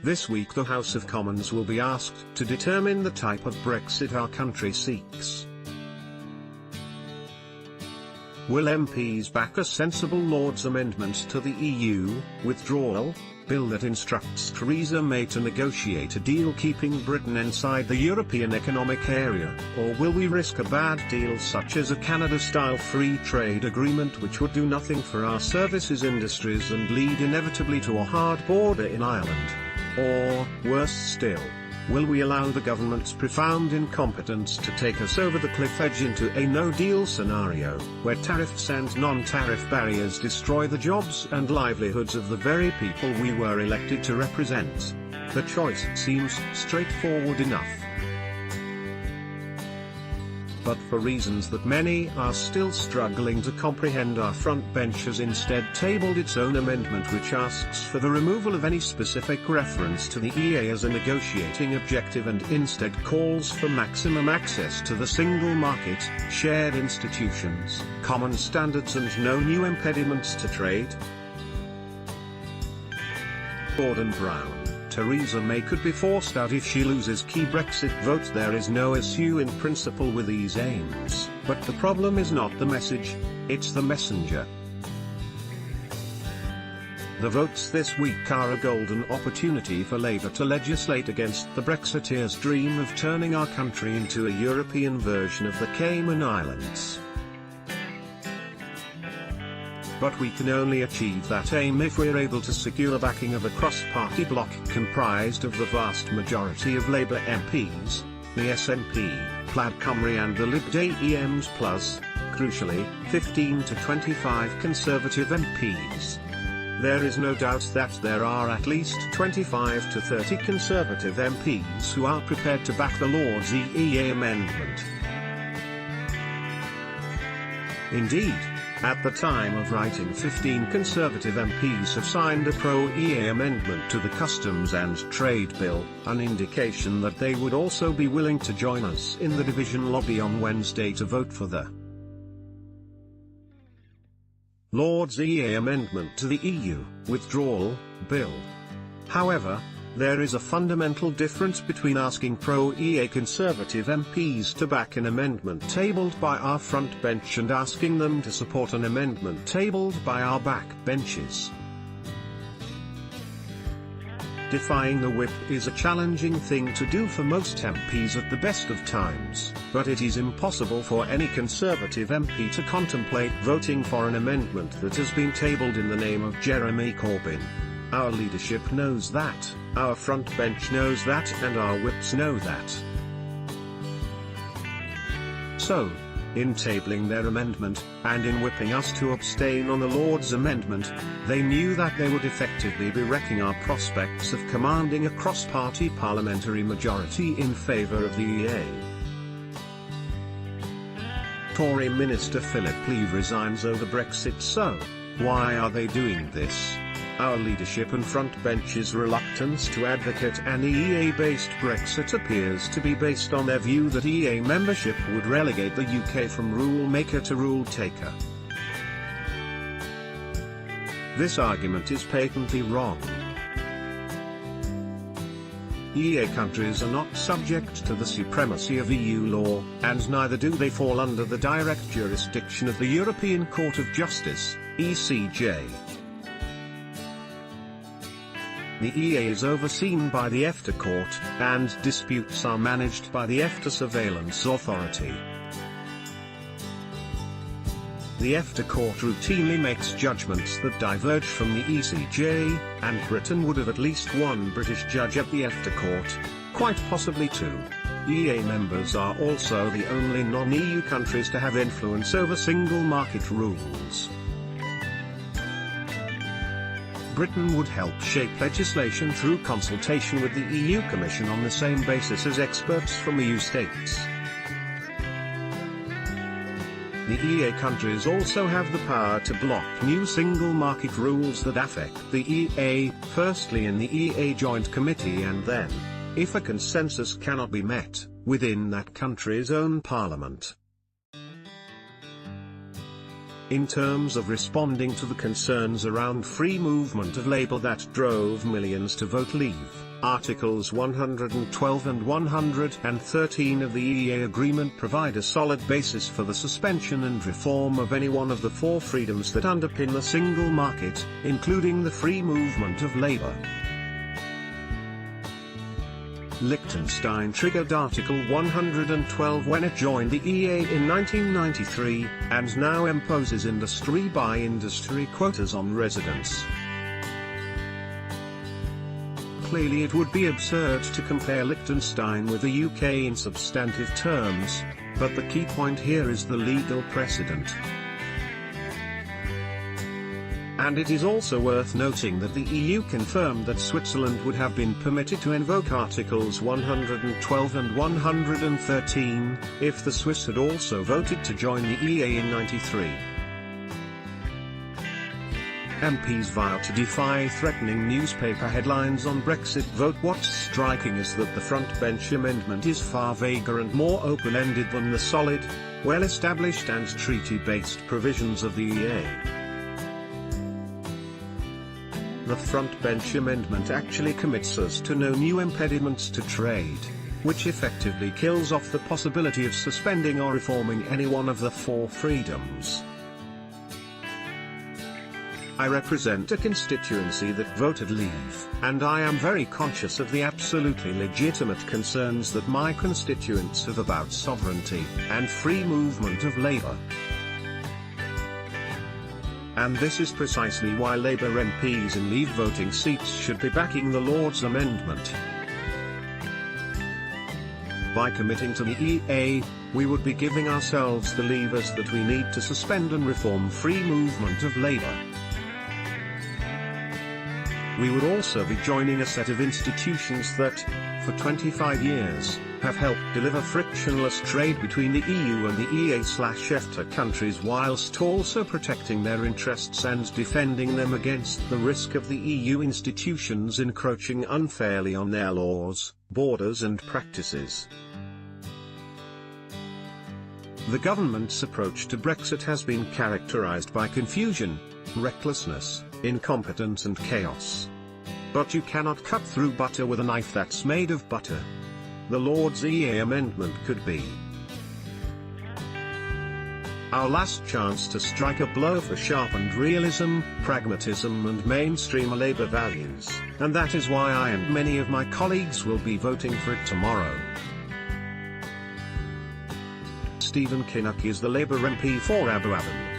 This week the House of Commons will be asked to determine the type of Brexit our country seeks. Will MPs back a sensible Lords amendment to the EU withdrawal bill that instructs Theresa May to negotiate a deal keeping Britain inside the European Economic Area, or will we risk a bad deal such as a Canada-style free trade agreement which would do nothing for our services industries and lead inevitably to a hard border in Ireland? Or, worse still, will we allow the government's profound incompetence to take us over the cliff edge into a no-deal scenario, where tariffs and non-tariff barriers destroy the jobs and livelihoods of the very people we were elected to represent? The choice seems straightforward enough. But for reasons that many are still struggling to comprehend, our front bench has instead tabled its own amendment which asks for the removal of any specific reference to the EEA as a negotiating objective and instead calls for maximum access to the single market, shared institutions, common standards and no new impediments to trade. Gordon Brown: Theresa May could be forced out if she loses key Brexit votes. There is no issue in principle with these aims, but the problem is not the message, it's the messenger. The votes this week are a golden opportunity for Labour to legislate against the Brexiteers' dream of turning our country into a European version of the Cayman Islands. But we can only achieve that aim if we're able to secure the backing of a cross-party bloc comprised of the vast majority of Labour MPs, the SNP, Plaid Cymru and the Lib Dems plus, crucially, 15 to 25 Conservative MPs. There is no doubt that there are at least 25 to 30 Conservative MPs who are prepared to back the Lords EEA amendment. Indeed, at the time of writing, 15 Conservative MPs have signed a pro-EEA amendment to the Customs and Trade Bill, an indication that they would also be willing to join us in the division lobby on Wednesday to vote for the Lords EEA amendment to the EU withdrawal bill. However, there is a fundamental difference between asking pro-EEA Conservative MPs to back an amendment tabled by our front bench and asking them to support an amendment tabled by our back benches. Defying the whip is a challenging thing to do for most MPs at the best of times, but it is impossible for any Conservative MP to contemplate voting for an amendment that has been tabled in the name of Jeremy Corbyn. Our leadership knows that, our front bench knows that, and our whips know that. So, in tabling their amendment, and in whipping us to abstain on the Lords' amendment, they knew that they would effectively be wrecking our prospects of commanding a cross-party parliamentary majority in favour of the EEA. Tory Minister Philip Leave resigns over Brexit. So, why are they doing this? Our leadership and front bench's reluctance to advocate an EEA-based Brexit appears to be based on their view that EEA membership would relegate the UK from rule-maker to rule-taker. This argument is patently wrong. EEA countries are not subject to the supremacy of EU law, and neither do they fall under the direct jurisdiction of the European Court of Justice, ECJ. The EEA is overseen by the EFTA Court, and disputes are managed by the EFTA Surveillance Authority. The EFTA Court routinely makes judgments that diverge from the ECJ, and Britain would have at least one British judge at the EFTA Court, quite possibly two. EEA members are also the only non-EU countries to have influence over single market rules. Britain would help shape legislation through consultation with the EU Commission on the same basis as experts from EU states. The EEA countries also have the power to block new single market rules that affect the EEA, firstly in the EEA Joint Committee and then, if a consensus cannot be met, within that country's own parliament. in terms of responding to the concerns around free movement of labour that drove millions to vote Leave. Articles 112 and 113 of the EEA agreement provide a solid basis for the suspension and reform of any one of the four freedoms that underpin the single market, including the free movement of labour. Liechtenstein triggered Article 112 when it joined the EEA in 1993, and now imposes industry-by-industry quotas on residents. Clearly it would be absurd to compare Liechtenstein with the UK in substantive terms, but the key point here is the legal precedent. And it is also worth noting that the EU confirmed that Switzerland would have been permitted to invoke Articles 112 and 113, if the Swiss had also voted to join the EEA in '93. MPs vowed to defy threatening newspaper headlines on Brexit vote. What's striking is that the front-bench amendment is far vaguer and more open-ended than the solid, well-established and treaty-based provisions of the EEA. The front-bench amendment actually commits us to no new impediments to trade, which effectively kills off the possibility of suspending or reforming any one of the four freedoms. I represent a constituency that voted Leave, and I am very conscious of the absolutely legitimate concerns that my constituents have about sovereignty and free movement of labour. And this is precisely why Labour MPs in Leave voting seats should be backing the Lords Amendment. By committing to the EEA, we would be giving ourselves the levers that we need to suspend and reform free movement of labour. We would also be joining a set of institutions that, for 25 years, have helped deliver frictionless trade between the EU and the EEA/EFTA countries whilst also protecting their interests and defending them against the risk of the EU institutions encroaching unfairly on their laws, borders and practices. The government's approach to Brexit has been characterised by confusion, recklessness, incompetence and chaos. But you cannot cut through butter with a knife that's made of butter. The Lords EEA amendment could be our last chance to strike a blow for sharpened realism, pragmatism and mainstream Labour values, and that is why I and many of my colleagues will be voting for it tomorrow. Stephen Kinnock is the Labour MP for Abu Dhabi.